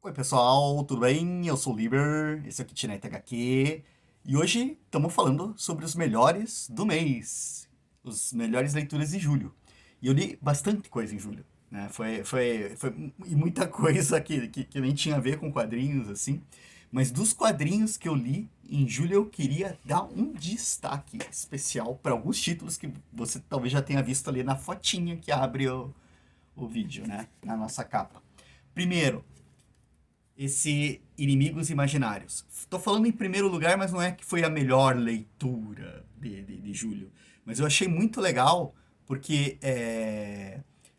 Oi, pessoal, tudo bem? Eu sou o Liber, esse é o Kitnet HQ, e hoje estamos falando sobre os melhores do mês, os melhores leituras de julho. E eu li bastante coisa em julho, né? E muita coisa que nem tinha a ver com quadrinhos, assim. Mas dos quadrinhos que eu li em julho, eu queria dar um destaque especial para alguns títulos que você talvez já tenha visto ali na fotinha que abre o vídeo, né? Na nossa capa. Primeiro, esse Inimigos Imaginários. Estou falando em primeiro lugar, mas não é que foi a melhor leitura de julho. Mas eu achei muito legal, porque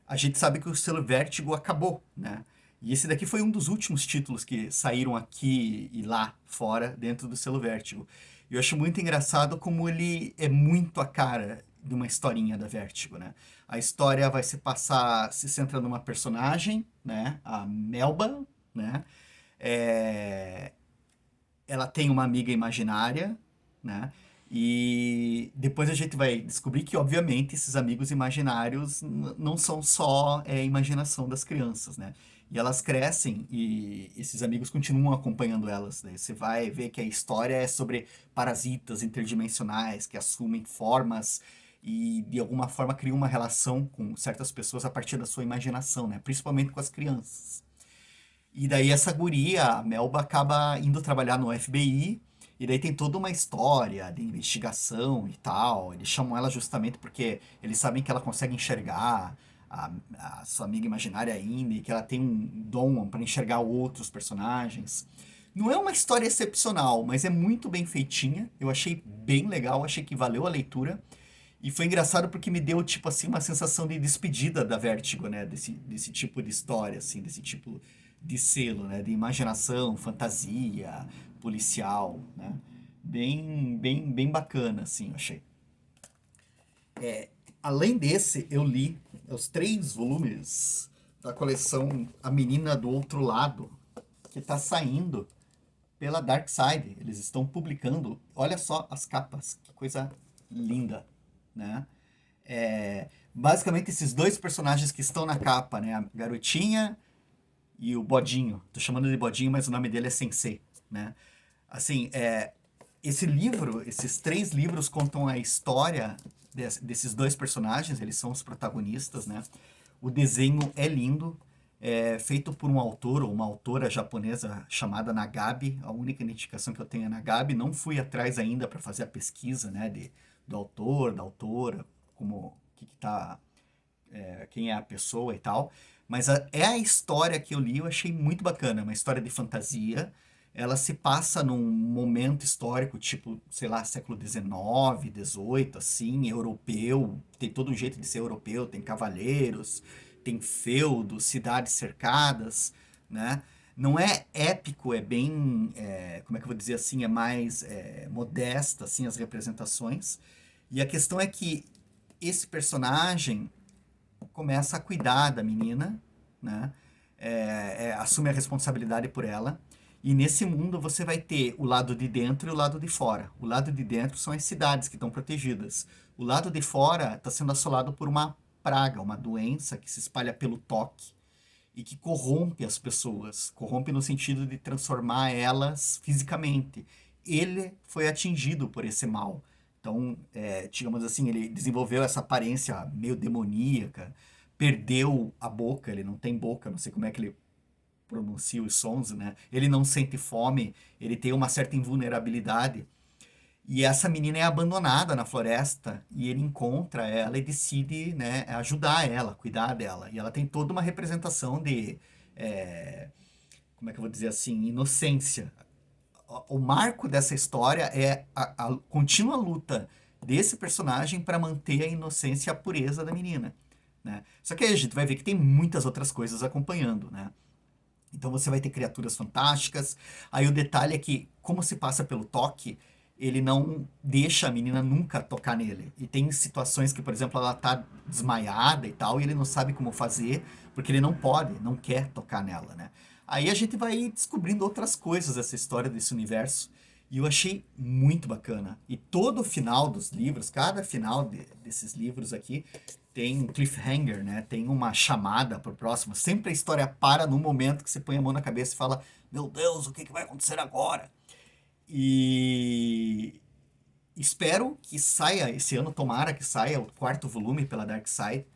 a gente sabe que o selo Vértigo acabou, né? E esse daqui foi um dos últimos títulos que saíram aqui e lá fora, dentro do selo Vértigo. E eu acho muito engraçado como ele é muito a cara de uma historinha da Vértigo, né? A história vai se centra numa personagem, né? A Melba, né? É, ela tem uma amiga imaginária, né? E depois a gente vai descobrir que, obviamente, esses amigos imaginários não são só imaginação das crianças, né? E elas crescem e esses amigos continuam acompanhando elas, né? Você vai ver que a história é sobre parasitas interdimensionais que assumem formas e, de alguma forma, criam uma relação com certas pessoas a partir da sua imaginação, né? Principalmente com as crianças. E daí essa guria, a Melba, acaba indo trabalhar no FBI, e daí tem toda uma história de investigação e tal. Eles chamam ela justamente porque eles sabem que ela consegue enxergar a sua amiga imaginária ainda, e que ela tem um dom para enxergar outros personagens. Não é uma história excepcional, mas é muito bem feitinha. Eu achei bem legal, achei que valeu a leitura. E foi engraçado porque me deu, tipo assim, uma sensação de despedida da Vertigo, né? Desse tipo de história, assim, desse tipo de selo, né? De imaginação, fantasia, policial, né? Bem bacana, assim, eu achei. Além desse, eu li os 3 volumes da coleção A Menina do Outro Lado, que está saindo pela Dark Side. Eles estão publicando, olha só as capas, que coisa linda, né? Basicamente esses dois personagens que estão na capa, né? A garotinha e o Bodinho. Tô chamando de Bodinho, mas o nome dele é Sensei, né? Assim, esse livro, esses 3 livros contam a história desses dois personagens, eles são os protagonistas, né? O desenho é lindo, é feito por um autor ou uma autora japonesa chamada Nagabi. A única identificação que eu tenho é Nagabi. Não fui atrás ainda para fazer a pesquisa, né, do autor, da autora, como que tá, quem é a pessoa e tal. Mas é a história que eu li, eu achei muito bacana. Uma história de fantasia. Ela se passa num momento histórico, tipo, sei lá, século XIX, XVIII, assim, europeu. Tem todo um jeito de ser europeu. Tem cavaleiros, tem feudos, cidades cercadas, né? Não é épico, é bem, como é que eu vou dizer assim, é mais modesta, assim, as representações. E a questão é que esse personagem começa a cuidar da menina, né? Assume a responsabilidade por ela. E nesse mundo você vai ter o lado de dentro e o lado de fora. O lado de dentro são as cidades que estão protegidas. O lado de fora está sendo assolado por uma praga, uma doença que se espalha pelo toque e que corrompe as pessoas. Corrompe no sentido de transformar elas fisicamente. Ele foi atingido por esse mal. Então, digamos assim, ele desenvolveu essa aparência meio demoníaca, perdeu a boca, ele não tem boca, não sei como é que ele pronuncia os sons, né? Ele não sente fome, ele tem uma certa invulnerabilidade. E essa menina é abandonada na floresta e ele encontra ela e decide, né, ajudar ela, cuidar dela. E ela tem toda uma representação de, é, como é que eu vou dizer assim, inocência. O marco dessa história é a contínua luta desse personagem para manter a inocência e a pureza da menina, né? Só que aí a gente vai ver que tem muitas outras coisas acompanhando, né? Então você vai ter criaturas fantásticas. Aí o detalhe é que, como se passa pelo toque, ele não deixa a menina nunca tocar nele. E tem situações que, por exemplo, ela tá desmaiada e tal, e ele não sabe como fazer, porque ele não pode, não quer tocar nela, né? Aí a gente vai descobrindo outras coisas dessa história, desse universo. E eu achei muito bacana. E todo o final dos livros, cada final desses livros aqui, tem um cliffhanger, né? Tem uma chamada pro próximo. Sempre a história para no momento que você põe a mão na cabeça e fala: Meu Deus, o que que vai acontecer agora? E espero que saia esse ano, tomara que saia o quarto volume pela Dark Side.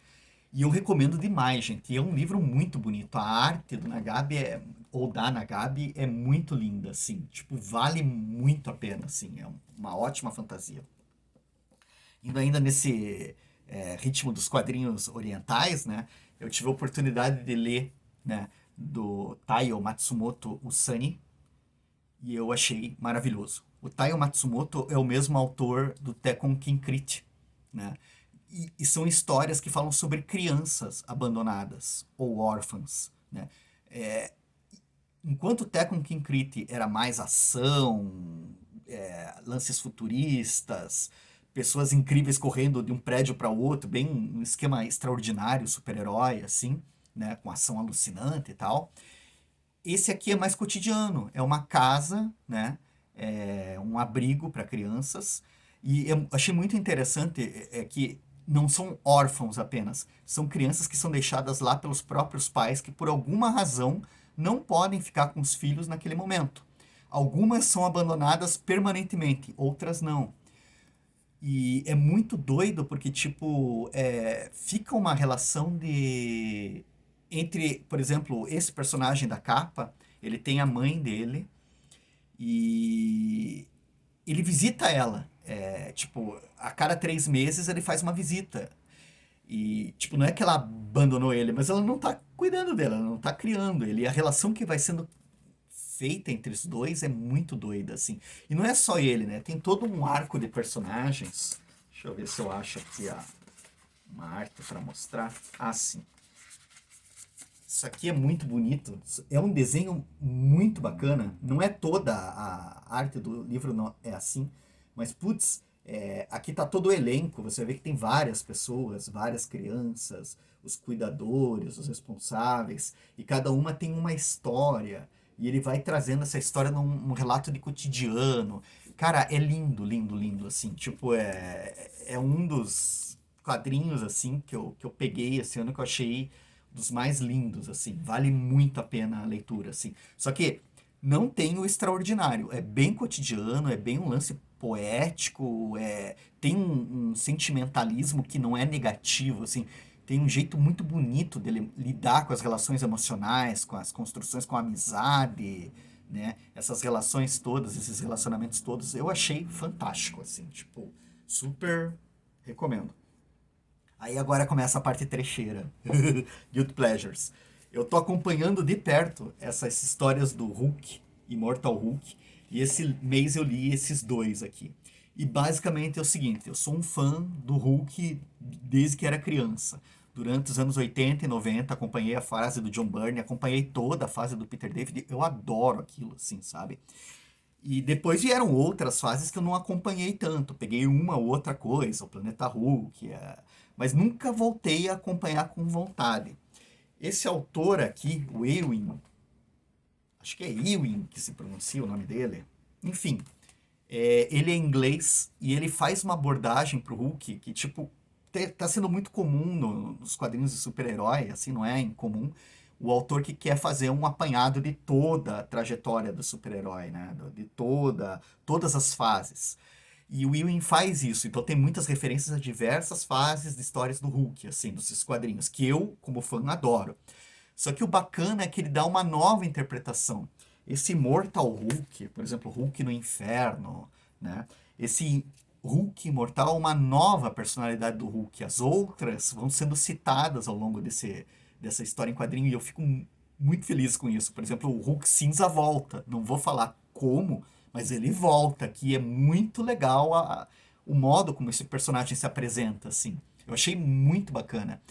E eu recomendo demais, gente. E é um livro muito bonito. A arte do Nagabe ou da Nagabe é muito linda, assim. Tipo, vale muito a pena, assim. É uma ótima fantasia. Indo ainda nesse ritmo dos quadrinhos orientais, né? Eu tive a oportunidade de ler, né, do Taiyo Matsumoto Usani, e eu achei maravilhoso. O Taiyo Matsumoto é o mesmo autor do Tekkon Kinkrit, né? E são histórias que falam sobre crianças abandonadas ou órfãs, né? Enquanto o Tekkon Kinkrit era mais ação, lances futuristas, pessoas incríveis correndo de um prédio para outro, bem um esquema extraordinário, super-herói, assim, né? Com ação alucinante e tal. Esse aqui é mais cotidiano, é uma casa, né? É um abrigo para crianças. E eu achei muito interessante que não são órfãos apenas, são crianças que são deixadas lá pelos próprios pais que por alguma razão não podem ficar com os filhos naquele momento. Algumas são abandonadas permanentemente, outras não. E é muito doido porque, tipo, fica uma relação de... Entre, por exemplo, esse personagem da capa, ele tem a mãe dele e ele visita ela. Tipo, a cada 3 meses ele faz uma visita. E, tipo, não é que ela abandonou ele, mas ela não tá cuidando dela, ela não tá criando ele. E a relação que vai sendo feita entre os dois é muito doida, assim. E não é só ele, né? Tem todo um arco de personagens. Deixa eu ver se eu acho aqui uma arte para mostrar. Ah, sim. Isso aqui é muito bonito. É um desenho muito bacana. Não é toda a arte do livro não é assim, mas putz, aqui tá todo o elenco. Você vê que tem várias pessoas, várias crianças, os cuidadores, os responsáveis, e cada uma tem uma história. E ele vai trazendo essa história num relato de cotidiano. Cara, é lindo, lindo, lindo, assim. Tipo, é um dos quadrinhos, assim, que eu peguei esse ano que eu achei dos mais lindos, assim. Vale muito a pena a leitura, assim. Só que não tem o extraordinário. É bem cotidiano, é bem um lance poético, tem um sentimentalismo que não é negativo, assim. Tem um jeito muito bonito dele lidar com as relações emocionais, com as construções com a amizade, né? Essas relações todas, esses relacionamentos todos, eu achei fantástico, assim, tipo, super recomendo. Aí agora começa a parte trecheira, Guilty Pleasures. Eu tô acompanhando de perto essas histórias do Hulk, Immortal Hulk, e esse mês eu li esses dois aqui. E basicamente é o seguinte, eu sou um fã do Hulk desde que era criança. Durante os anos 80 e 90, acompanhei a fase do John Byrne, acompanhei toda a fase do Peter David, eu adoro aquilo, assim, sabe? E depois vieram outras fases que eu não acompanhei tanto. Peguei uma ou outra coisa, o Planeta Hulk, mas nunca voltei a acompanhar com vontade. Esse autor aqui, o Ewing, acho que é Ewing que se pronuncia o nome dele. Enfim, ele é inglês e ele faz uma abordagem pro Hulk que, tipo, tá sendo muito comum nos quadrinhos de super-herói, assim, não é incomum. O autor que quer fazer um apanhado de toda a trajetória do super-herói, né? De todas as fases. E o Ewing faz isso, então tem muitas referências a diversas fases de histórias do Hulk, assim, desses quadrinhos, que eu, como fã, adoro. Só que o bacana é que ele dá uma nova interpretação. Esse Mortal Hulk, por exemplo, Hulk no Inferno, né? Esse Hulk imortal é uma nova personalidade do Hulk. As outras vão sendo citadas ao longo dessa história em quadrinho e eu fico muito feliz com isso. Por exemplo, o Hulk cinza volta. Não vou falar como, mas ele volta, que é muito legal o modo como esse personagem se apresenta, assim. Eu achei muito bacana.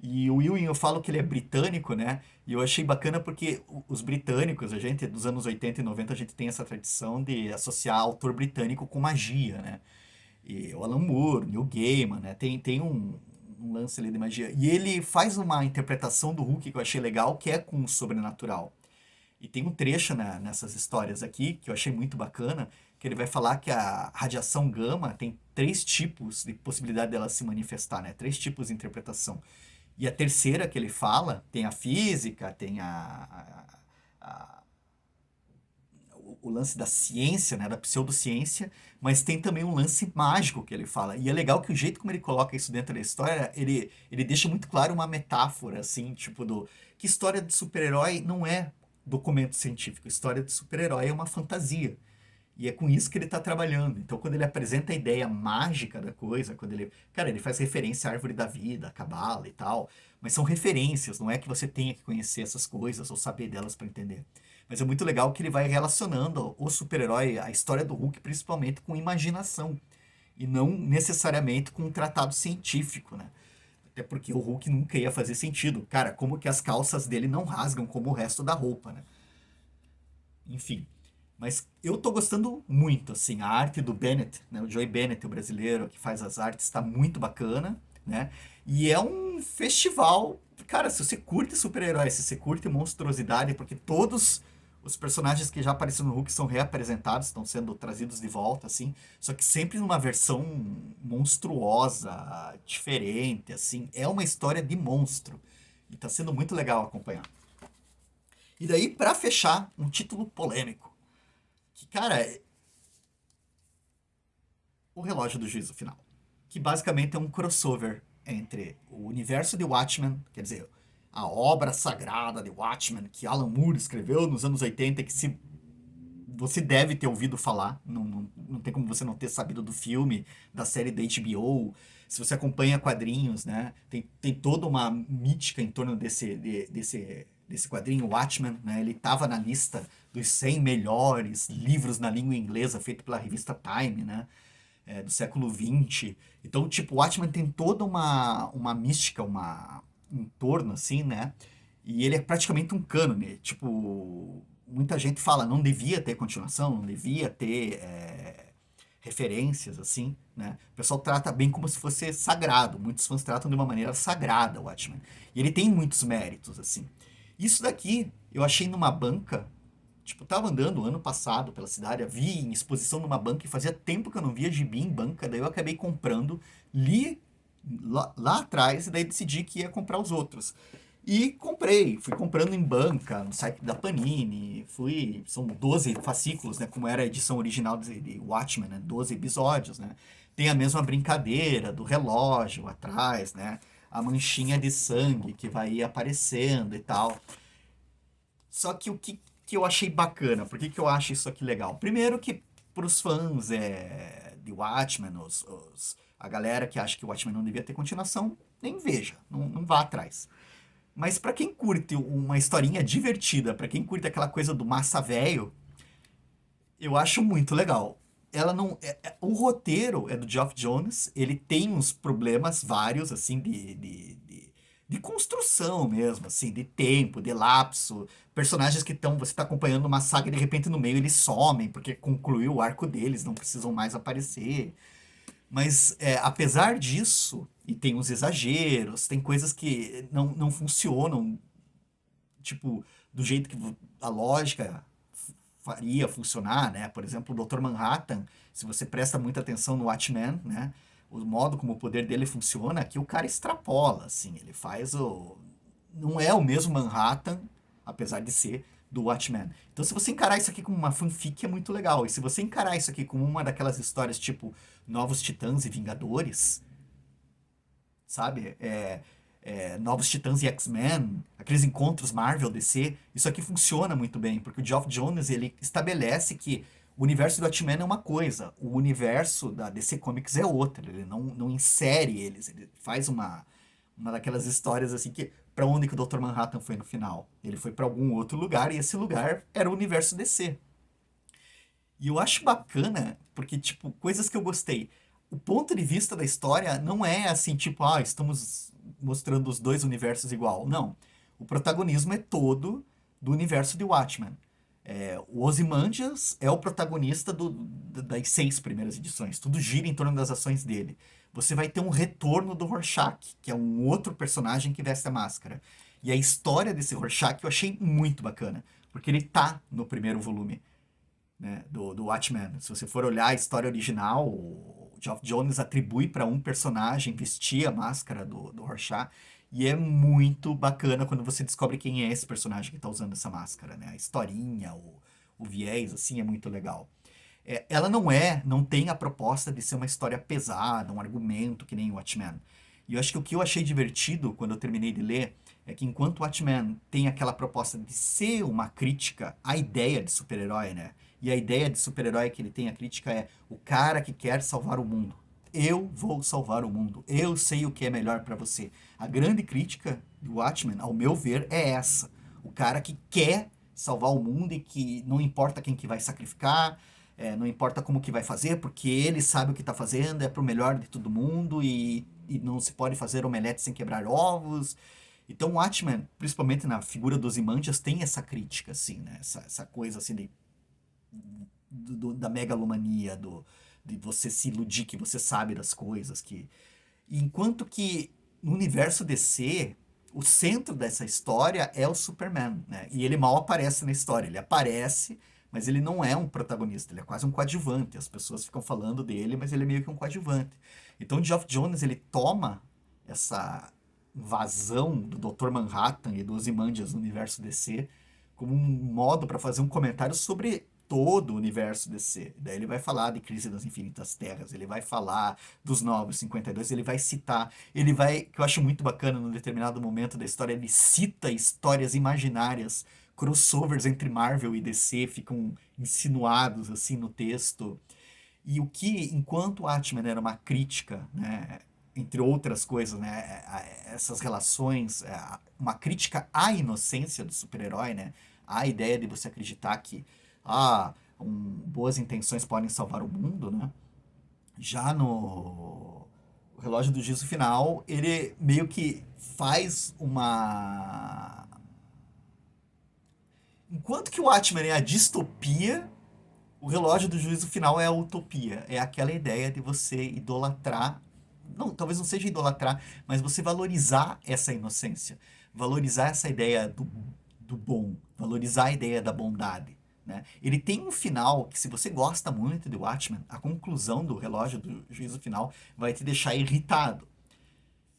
E o Ewing, eu falo que ele é britânico, né? E eu achei bacana porque os britânicos, a gente, dos anos 80 e 90, a gente tem essa tradição de associar autor britânico com magia, né? E o Alan Moore, Neil Gaiman, né? Tem um lance ali de magia. E ele faz uma interpretação do Hulk que eu achei legal, que é com o sobrenatural. E tem um trecho nessas histórias aqui, que eu achei muito bacana, que ele vai falar que a radiação gama tem 3 tipos de possibilidade dela se manifestar, né? 3 tipos de interpretação. E a terceira que ele fala, tem a física, tem a- o lance da ciência, né, da pseudociência, mas tem também um lance mágico que ele fala. E é legal que o jeito como ele coloca isso dentro da história, ele deixa muito claro uma metáfora, assim, tipo, que história de super-herói não é documento científico, história de super-herói é uma fantasia. E é com isso que ele está trabalhando. Então, quando ele apresenta a ideia mágica da coisa, quando ele. Cara, ele faz referência à árvore da vida, à cabala e tal. Mas são referências, não é que você tenha que conhecer essas coisas ou saber delas para entender. Mas é muito legal que ele vai relacionando o super-herói, a história do Hulk, principalmente com imaginação. E não necessariamente com um tratado científico, né? Até porque o Hulk nunca ia fazer sentido. Cara, como que as calças dele não rasgam como o resto da roupa, né? Enfim. Mas eu tô gostando muito, assim, a arte do Bennett, né? O Joey Bennett, o brasileiro que faz as artes, está muito bacana, né? E é um festival, cara, se você curte super-heróis, se você curte monstruosidade, porque todos os personagens que já apareceram no Hulk são reapresentados, estão sendo trazidos de volta, assim, só que sempre numa versão monstruosa, diferente, assim, é uma história de monstro. E tá sendo muito legal acompanhar. E daí, pra fechar, um título polêmico. Que, cara, é o relógio do juízo final. Que basicamente é um crossover entre o universo de Watchmen, quer dizer, a obra sagrada de Watchmen que Alan Moore escreveu nos anos 80, que se você deve ter ouvido falar, não tem como você não ter sabido do filme, da série da HBO. Se você acompanha quadrinhos, né, tem toda uma mítica em torno desse quadrinho, Watchmen, né, ele estava na lista dos 100 melhores livros na língua inglesa, feito pela revista Time, né, do século XX. Então, tipo, o Watchmen tem toda uma mística, um torno, assim, né? E ele é praticamente um cânone. Tipo, muita gente fala, não devia ter continuação, não devia ter referências, assim, né? O pessoal trata bem como se fosse sagrado. Muitos fãs tratam de uma maneira sagrada o Watchmen. E ele tem muitos méritos, assim. Isso daqui, eu achei numa banca. Tipo, tava andando ano passado pela cidade, vi em exposição numa banca e fazia tempo que eu não via gibi em banca, daí eu acabei comprando, li lá atrás e daí decidi que ia comprar os outros. E comprei, fui comprando em banca, no site da Panini, são 12 fascículos, né, como era a edição original de Watchmen, né, 12 episódios, né. Tem a mesma brincadeira do relógio atrás, né, a manchinha de sangue que vai aparecendo e tal. Só que o que eu achei bacana, por que que eu acho isso aqui legal? Primeiro que para os fãs de Watchmen, a galera que acha que o Watchmen não devia ter continuação, nem veja, não vá atrás. Mas para quem curte uma historinha divertida, para quem curte aquela coisa do massa velho, eu acho muito legal. Ela não, o roteiro é do Geoff Jones, ele tem uns problemas vários, assim, de construção mesmo, assim, de tempo, de lapso. Personagens que estão, você está acompanhando uma saga e de repente no meio eles somem, porque concluiu o arco deles, não precisam mais aparecer. Mas apesar disso, e tem uns exageros, tem coisas que não funcionam, tipo, do jeito que a lógica faria funcionar, né? Por exemplo, o Dr. Manhattan, se você presta muita atenção no Watchmen, né? O modo como o poder dele funciona, aqui o cara extrapola, assim, ele faz o... Não é o mesmo Manhattan, apesar de ser, do Watchmen. Então, se você encarar isso aqui como uma fanfic, é muito legal. E se você encarar isso aqui como uma daquelas histórias tipo Novos Titãs e Vingadores, sabe? Novos Titãs e X-Men, aqueles encontros Marvel DC, isso aqui funciona muito bem, porque o Geoff Jones ele estabelece que o universo do Watchmen é uma coisa, o universo da DC Comics é outra, ele não insere eles, ele faz uma daquelas histórias assim que para onde que o Dr. Manhattan foi no final? Ele foi para algum outro lugar e esse lugar era o universo DC. E eu acho bacana, porque, tipo, coisas que eu gostei. O ponto de vista da história não é assim, tipo, estamos mostrando os dois universos igual. Não. O protagonismo é todo do universo de Watchmen. O Ozymandias é o protagonista das 6 primeiras edições. Tudo gira em torno das ações dele. Você vai ter um retorno do Rorschach, que é um outro personagem que veste a máscara. E a história desse Rorschach eu achei muito bacana, porque ele tá no primeiro volume. né, do Watchmen. Se você for olhar a história original, o Geoff Jones atribui para um personagem vestir a máscara do Rorschach, e é muito bacana quando você descobre quem é esse personagem que está usando essa máscara, né? A historinha, o viés, assim, é muito legal. Ela não tem a proposta de ser uma história pesada, um argumento que nem o Watchmen. E eu acho que o que eu achei divertido quando eu terminei de ler é que enquanto o Watchmen tem aquela proposta de ser uma crítica à ideia de super-herói, né? E a ideia de super-herói que ele tem, a crítica é o cara que quer salvar o mundo. Eu vou salvar o mundo. Eu sei o que é melhor para você. A grande crítica do Watchmen, ao meu ver, é essa. O cara que quer salvar o mundo e que não importa quem que vai sacrificar, não importa como que vai fazer, porque ele sabe o que está fazendo, é pro melhor de todo mundo e não se pode fazer omelete sem quebrar ovos. Então o Watchmen, principalmente na figura dos Imandias, tem essa crítica, assim, né? Essa coisa assim da megalomania, de você se iludir que você sabe das coisas. Enquanto que no universo DC, o centro dessa história é o Superman, né? E ele mal aparece na história. Ele aparece, mas ele não é um protagonista, ele é quase um coadjuvante. As pessoas ficam falando dele, mas ele é meio que um coadjuvante. Então o Geoff Jones, ele toma essa invasão do Dr. Manhattan e dos Imandias no universo DC como um modo para fazer um comentário sobre todo o universo DC. Daí ele vai falar de Crise das Infinitas Terras, ele vai falar dos Novos 52, ele vai citar, que eu acho muito bacana, num determinado momento da história, ele cita histórias imaginárias, crossovers entre Marvel e DC ficam insinuados assim no texto. E o que, enquanto o Watchmen era uma crítica, né, entre outras coisas, né, essas relações, uma crítica à inocência do super-herói, né, à ideia de você acreditar que boas intenções podem salvar o mundo, né? Já no o Relógio do Juízo Final, ele meio que faz uma... Enquanto que o Watchmen é a distopia, o Relógio do Juízo Final é a utopia. É aquela ideia de você idolatrar, não, talvez não seja idolatrar, mas você valorizar essa inocência, valorizar essa ideia do bom, valorizar a ideia da bondade. Né? Ele tem um final que, se você gosta muito de Watchmen, a conclusão do Relógio do Juízo Final vai te deixar irritado.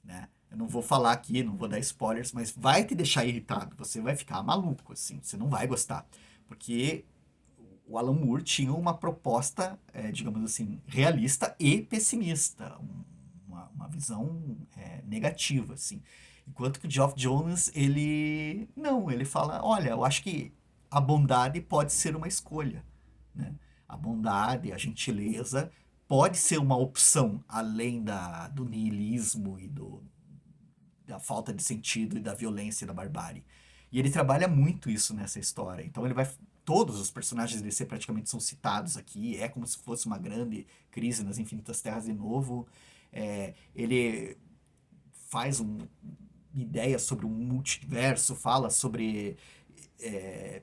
Né? Eu não vou falar aqui, não vou dar spoilers, mas vai te deixar irritado. Você vai ficar maluco, assim, você não vai gostar. Porque o Alan Moore tinha uma proposta, digamos assim, realista e pessimista, uma visão negativa, assim. Enquanto que o Geoff Jones, ele fala, olha, eu acho que a bondade pode ser uma escolha, né? A bondade, a gentileza pode ser uma opção, além do niilismo e da falta de sentido e da violência e da barbárie. E ele trabalha muito isso nessa história. Então todos os personagens DC praticamente são citados aqui. É como se fosse uma grande crise nas Infinitas Terras de novo. Ele faz uma ideia sobre um multiverso, fala sobre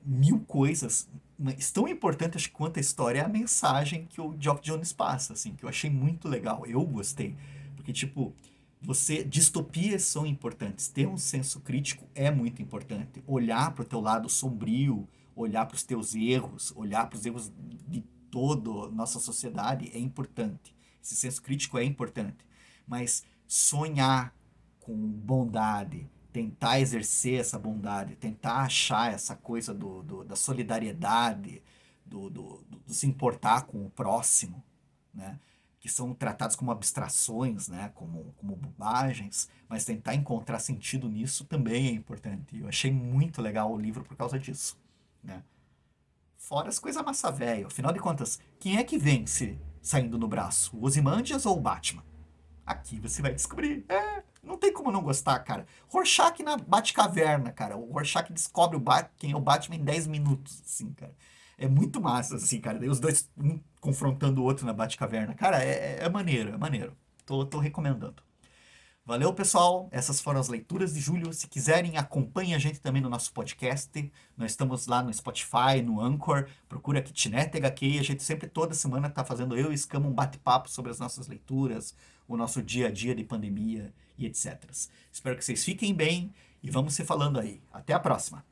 mil coisas. Mas tão importante, acho que quanto a história é a mensagem que o Geoff Jones passa, assim, que eu achei muito legal. Eu gostei. Porque, tipo, distopias são importantes. Ter um senso crítico é muito importante. Olhar para o teu lado sombrio, olhar para os teus erros, olhar para os erros de toda a nossa sociedade é importante. Esse senso crítico é importante. Mas sonhar com bondade, tentar exercer essa bondade, tentar achar essa coisa da solidariedade, do se importar com o próximo, né? Que são tratados como abstrações, né? Como bobagens, mas tentar encontrar sentido nisso também é importante. Eu achei muito legal o livro por causa disso, né? Fora as coisas massa velho. Afinal de contas, quem é que vence saindo no braço? O Ozymandias ou o Batman? Aqui você vai descobrir. Não tem como não gostar, cara. Rorschach na Batcaverna, cara. O Rorschach descobre quem é o Batman em 10 minutos, assim, cara. É muito massa, assim, cara. Daí os dois, um confrontando o outro na Batcaverna. Cara, é maneiro, é maneiro. Tô recomendando. Valeu, pessoal. Essas foram as leituras de julho. Se quiserem, acompanhem a gente também no nosso podcast. Nós estamos lá no Spotify, no Anchor. Procura Kitnet HQ. A gente sempre, toda semana, tá fazendo eu e Escama um bate-papo sobre as nossas leituras, o nosso dia a dia de pandemia e etc. Espero que vocês fiquem bem e vamos se falando aí. Até a próxima.